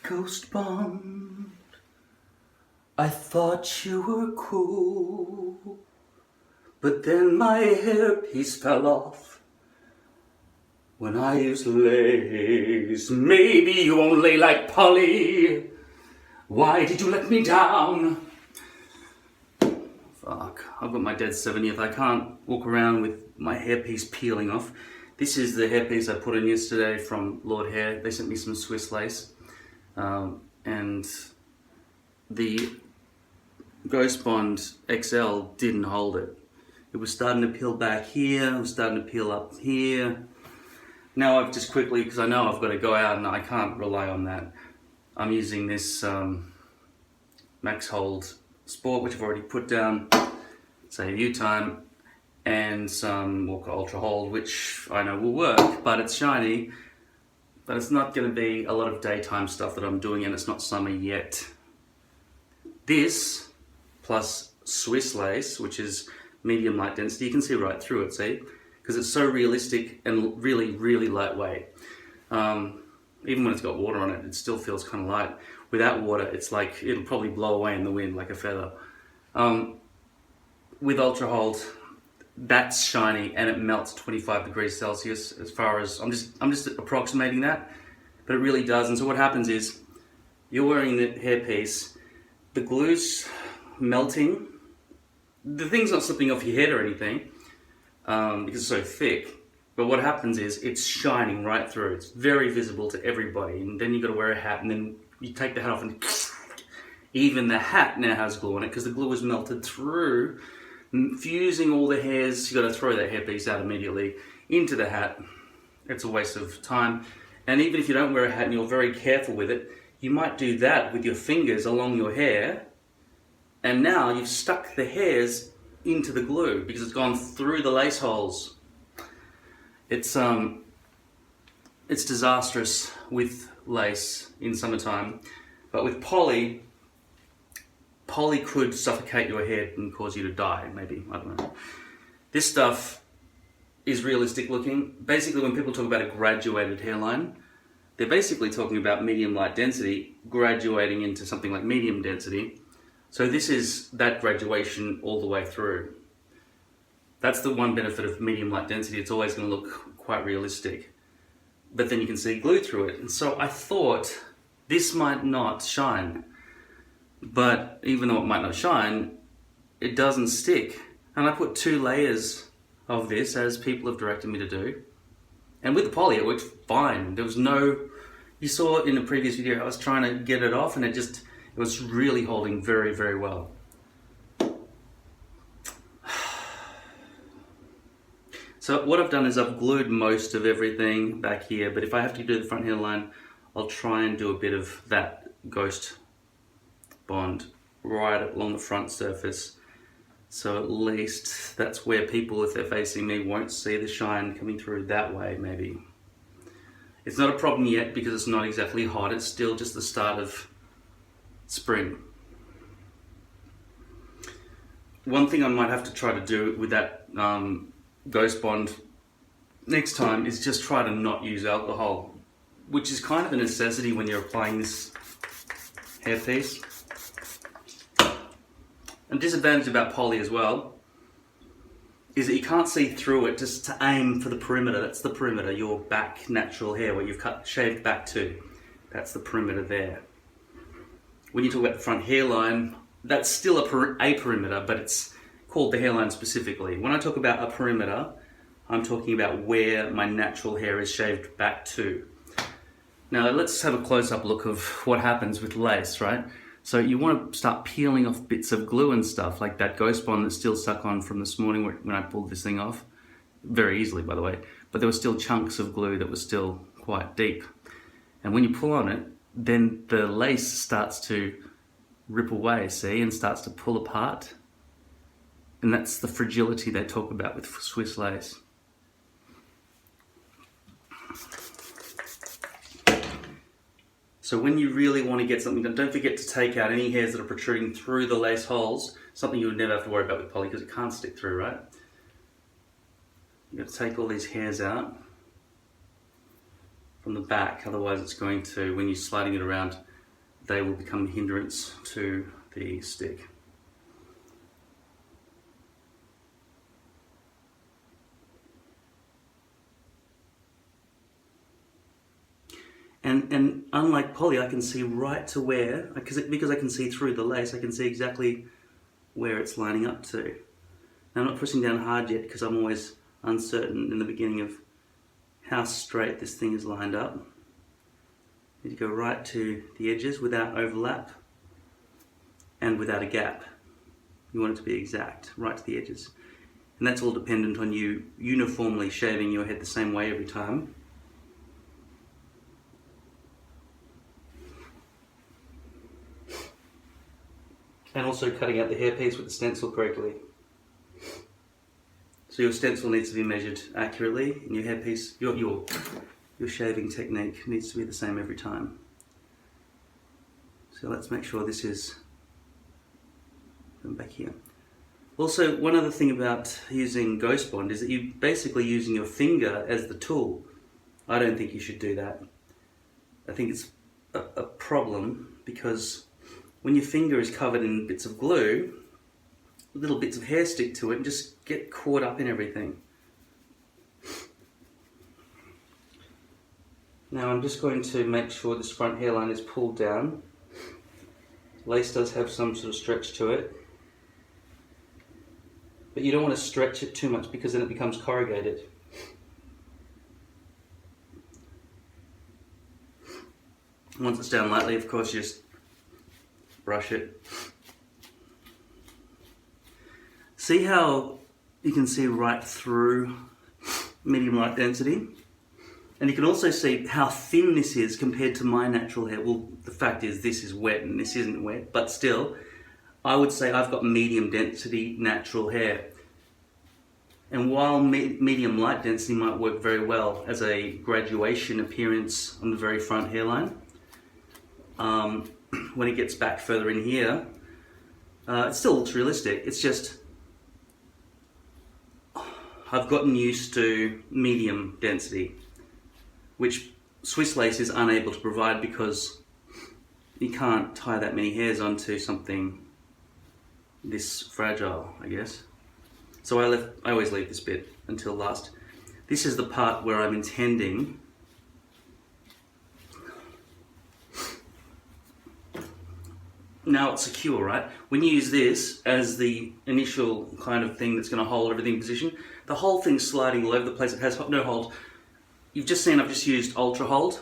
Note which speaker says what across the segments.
Speaker 1: Ghost Bond, I thought you were cool, but then my hairpiece fell off when I used lace. Maybe you won't lay like Polly. Why did you let me down? Fuck, I've got my dad's 70th. I can't walk around with my hairpiece peeling off. This is the hairpiece I put in yesterday from Lord Hair. They sent me some Swiss lace. And the Ghost Bond XL didn't hold it. It was starting to peel back here, it was starting to peel up here. Now I've just quickly, because I know I've got to go out and I can't rely on that, I'm using this Max Hold Sport, which I've already put down, save you time, and some Walker Ultra Hold, which I know will work, but it's shiny. But it's not going to be a lot of daytime stuff that I'm doing, and it's not summer yet. This, plus Swiss lace, which is medium light density, you can see right through it, see? Because it's so realistic and really, really lightweight. Even when it's got water on it, it still feels kind of light. Without water, it's like, it'll probably blow away in the wind like a feather. With Ultra Hold, that's shiny and it melts 25 degrees Celsius. As far as I'm just approximating that, but it really does. And so what happens is you're wearing the hairpiece, the glue's melting, the thing's not slipping off your head or anything because it's so thick, but what happens is it's shining right through. It's very visible to everybody, and then you've got to wear a hat, and then you take the hat off and even the hat now has glue on it because the glue is melted through, fusing all the hairs. You got to throw that hairpiece out immediately into the hat. It's a waste of time. And even if you don't wear a hat and you're very careful with it, you might do that with your fingers along your hair, and now you've stuck the hairs into the glue because it's gone through the lace holes. It's disastrous with lace in summertime, but with poly could suffocate your head and cause you to die, maybe, I don't know. This stuff is realistic looking. Basically, when people talk about a graduated hairline, they're basically talking about medium light density graduating into something like medium density. So this is that graduation all the way through. That's the one benefit of medium light density. It's always going to look quite realistic, but then you can see glue through it. And so I thought this might not shine. But even though it might not shine, it doesn't stick. And I put 2 layers of this, as people have directed me to do. And with the poly, it worked fine. There was no, you saw in the previous video, I was trying to get it off and it was really holding very, very well. So what I've done is I've glued most of everything back here, but if I have to do the front hairline, I'll try and do a bit of that Ghost Bond right along the front surface, so at least that's where people, if they're facing me, won't see the shine coming through that way. Maybe it's not a problem yet because it's not exactly hot. It's still just the start of spring. One thing I might have to try to do with that Ghost Bond next time is just try to not use alcohol, which is kind of a necessity when you're applying this hairpiece. And disadvantage about poly as well is that you can't see through it. Just to aim for the perimeter, that's the perimeter, your back natural hair where you've shaved back to. That's the perimeter there. When you talk about the front hairline, that's still a perimeter, but it's called the hairline specifically. When I talk about a perimeter, I'm talking about where my natural hair is shaved back to. Now let's have a close-up look of what happens with lace, right? So you want to start peeling off bits of glue and stuff, like that Ghost Bond that's still stuck on from this morning when I pulled this thing off. Very easily, by the way. But there were still chunks of glue that were still quite deep. And when you pull on it, then the lace starts to rip away, see, and starts to pull apart. And that's the fragility they talk about with Swiss lace. So when you really want to get something done, don't forget to take out any hairs that are protruding through the lace holes, something you would never have to worry about with poly because it can't stick through, right? You've got to take all these hairs out from the back, otherwise it's going to, when you're sliding it around, they will become a hindrance to the stick. And unlike poly, I can see right to where, because I can see through the lace, I can see exactly where it's lining up to. Now, I'm not pressing down hard yet because I'm always uncertain in the beginning of how straight this thing is lined up. You need to go right to the edges without overlap and without a gap. You want it to be exact, right to the edges. And that's all dependent on you uniformly shaving your head the same way every time. And also cutting out the hairpiece with the stencil correctly. So your stencil needs to be measured accurately, and your hairpiece, your shaving technique needs to be the same every time. So let's make sure this is back here. Also, one other thing about using Ghost Bond is that you're basically using your finger as the tool. I don't think you should do that. I think it's a problem because when your finger is covered in bits of glue, little bits of hair stick to it and just get caught up in everything. Now I'm just going to make sure this front hairline is pulled down. Lace does have some sort of stretch to it, but you don't want to stretch it too much because then it becomes corrugated. Once it's down lightly, of course, you just brush it. See how you can see right through medium light density? And you can also see how thin this is compared to my natural hair. Well, the fact is this is wet and this isn't wet, but still, I would say I've got medium density natural hair. And while medium light density might work very well as a graduation appearance on the very front hairline, when it gets back further in here, it still looks realistic. It's just I've gotten used to medium density, which Swiss lace is unable to provide because you can't tie that many hairs onto something this fragile, I guess. So I always leave this bit until last. This is the part where I'm intending now it's secure, right? When you use this as the initial kind of thing that's going to hold everything in position, the whole thing's sliding all over the place. It has no hold. You've just seen I've just used Ultra Hold,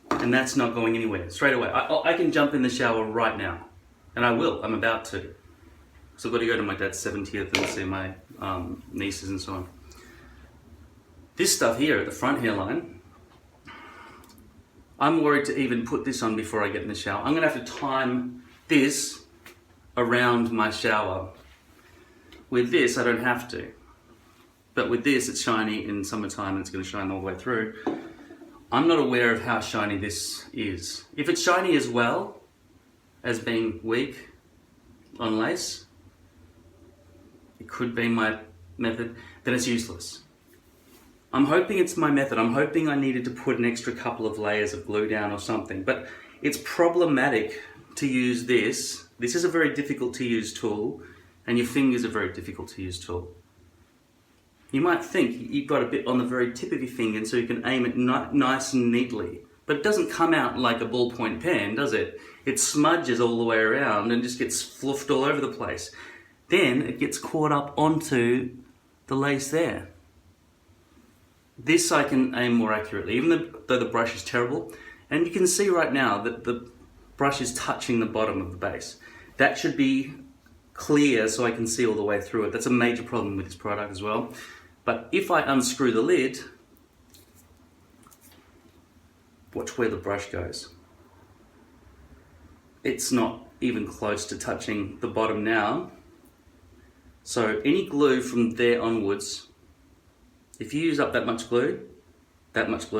Speaker 1: and that's not going anywhere. Straight away. I can jump in the shower right now, and I will. I'm about to. So I've got to go to my dad's 70th and see my nieces and so on. This stuff here at the front hairline, I'm worried to even put this on before I get in the shower. I'm going to have to time this around my shower. With this, I don't have to. But with this, it's shiny in summertime and it's going to shine all the way through. I'm not aware of how shiny this is. If it's shiny as well as being weak on lace, it could be my method, then it's useless. I'm hoping it's my method. I'm hoping I needed to put an extra couple of layers of glue down or something, but it's problematic to use this. This is a very difficult to use tool, and your fingers are a very difficult to use tool. You might think you've got a bit on the very tip of your finger so you can aim it nice and neatly, but it doesn't come out like a ballpoint pen, does it? It smudges all the way around and just gets fluffed all over the place. Then it gets caught up onto the lace there. This I can aim more accurately, even though the brush is terrible. And you can see right now that the brush is touching the bottom of the base. That should be clear so I can see all the way through it. That's a major problem with this product as well. But if I unscrew the lid, watch where the brush goes. It's not even close to touching the bottom now. So any glue from there onwards, if you use up that much glue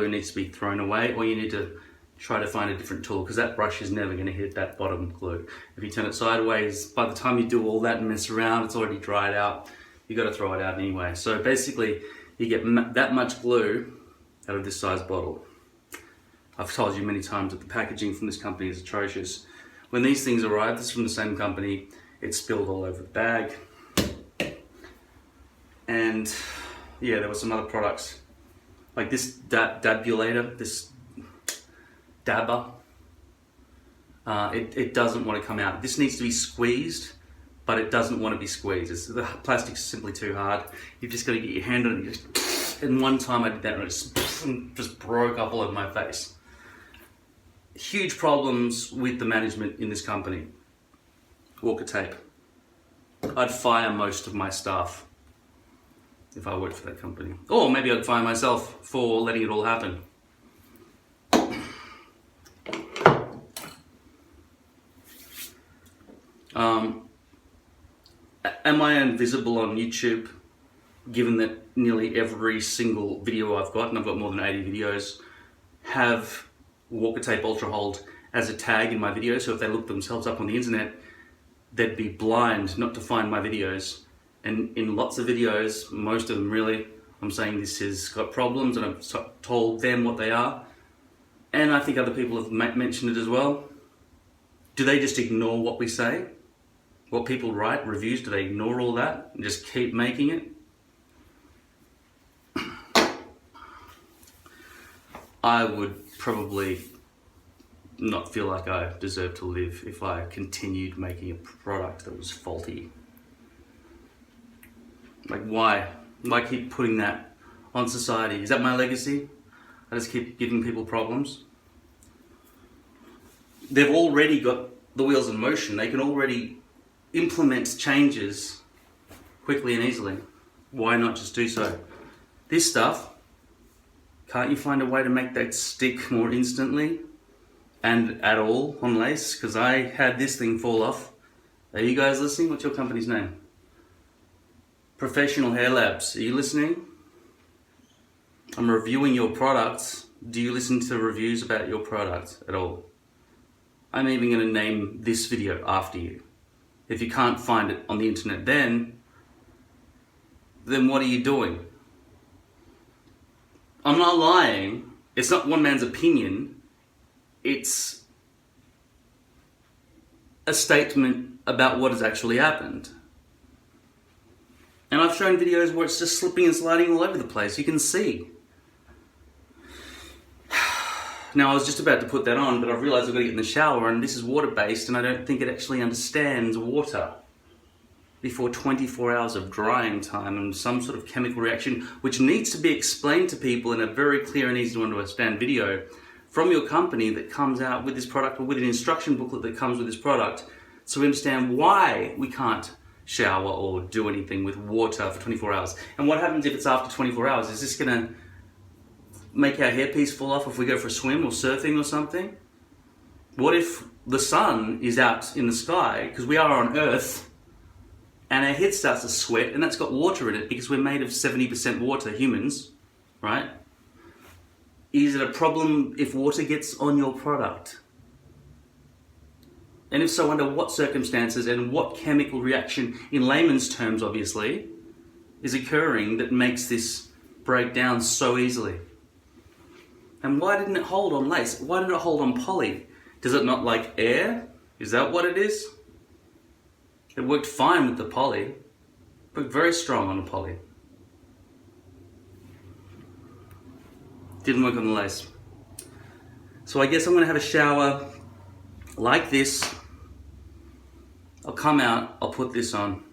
Speaker 1: needs to be thrown away, or you need to try to find a different tool, because that brush is never going to hit that bottom glue. If you turn it sideways, by the time you do all that and mess around, it's already dried out. You've got to throw it out anyway. So basically, you get that much glue out of this size bottle. I've told you many times that the packaging from this company is atrocious. When these things arrived, this is from the same company, it spilled all over the bag. And yeah, there were some other products, like this dabulator, this dabber. It doesn't want to come out. This needs to be squeezed, but it doesn't want to be squeezed. The plastic's simply too hard. You've just got to get your hand on it. And one time I did that and it just broke up all over my face. Huge problems with the management in this company. Walker Tape. I'd fire most of my staff if I worked for that company. Or maybe I'd fire myself for letting it all happen. Am I invisible on YouTube, given that nearly every single video I've got, and I've got more than 80 videos, have Walker Tape Ultra Hold as a tag in my video, so if they look themselves up on the internet, they'd be blind not to find my videos. And in lots of videos, most of them really, I'm saying this has got problems, and I've told them what they are. And I think other people have mentioned it as well. Do they just ignore what we say? What people write, reviews, do they ignore all that and just keep making it? I would probably not feel like I deserve to live if I continued making a product that was faulty. Like, why? Why keep putting that on society? Is that my legacy? I just keep giving people problems? They've already got the wheels in motion. They can already implement changes quickly and easily. Why not just do so? This stuff, can't you find a way to make that stick more instantly and at all on lace? Because I had this thing fall off. Are you guys listening? What's your company's name? Professional Hair Labs. Are you listening? I'm reviewing your products. Do you listen to reviews about your product at all? I'm even going to name this video after you. If you can't find it on the internet then what are you doing? I'm not lying. It's not one man's opinion. It's a statement about what has actually happened. And I've shown videos where it's just slipping and sliding all over the place. You can see. Now, I was just about to put that on, but I've realised I've got to get in the shower, and this is water-based, and I don't think it actually understands water before 24 hours of drying time and some sort of chemical reaction, which needs to be explained to people in a very clear and easy to understand video from your company that comes out with this product, or with an instruction booklet that comes with this product, so we understand why we can't shower or do anything with water for 24 hours. And what happens if it's after 24 hours? Is this going to make our hairpiece fall off if we go for a swim or surfing or something? What if the sun is out in the sky, because we are on Earth, and our head starts to sweat, and that's got water in it because we're made of 70% water, humans, right? Is it a problem if water gets on your product? And if so, under what circumstances and what chemical reaction, in layman's terms obviously, is occurring that makes this break down so easily? And why didn't it hold on lace? Why did it hold on poly? Does it not like air? Is that what it is? It worked fine with the poly, but very strong on the poly. Didn't work on the lace. So I guess I'm going to have a shower like this. I'll come out, I'll put this on.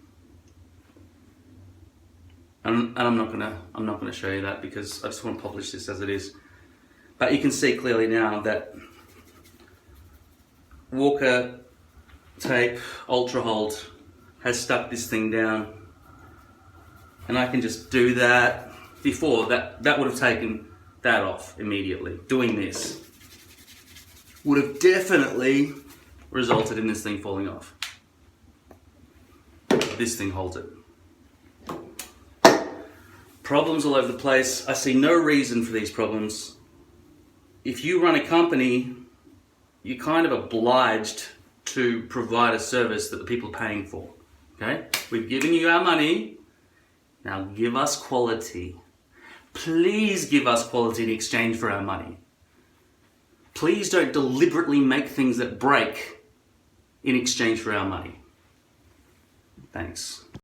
Speaker 1: And I'm not gonna show you that because I just want to publish this as it is. But you can see clearly now that Walker Tape Ultra Hold has stuck this thing down, and I can just do that. Before that would have taken that off immediately. Doing this would have definitely resulted in this thing falling off. This thing holds it. Problems all over the place. I see no reason for these problems. If you run a company, you're kind of obliged to provide a service that the people are paying for. Okay? We've given you our money. Now give us quality. Please give us quality in exchange for our money. Please don't deliberately make things that break in exchange for our money. Thanks.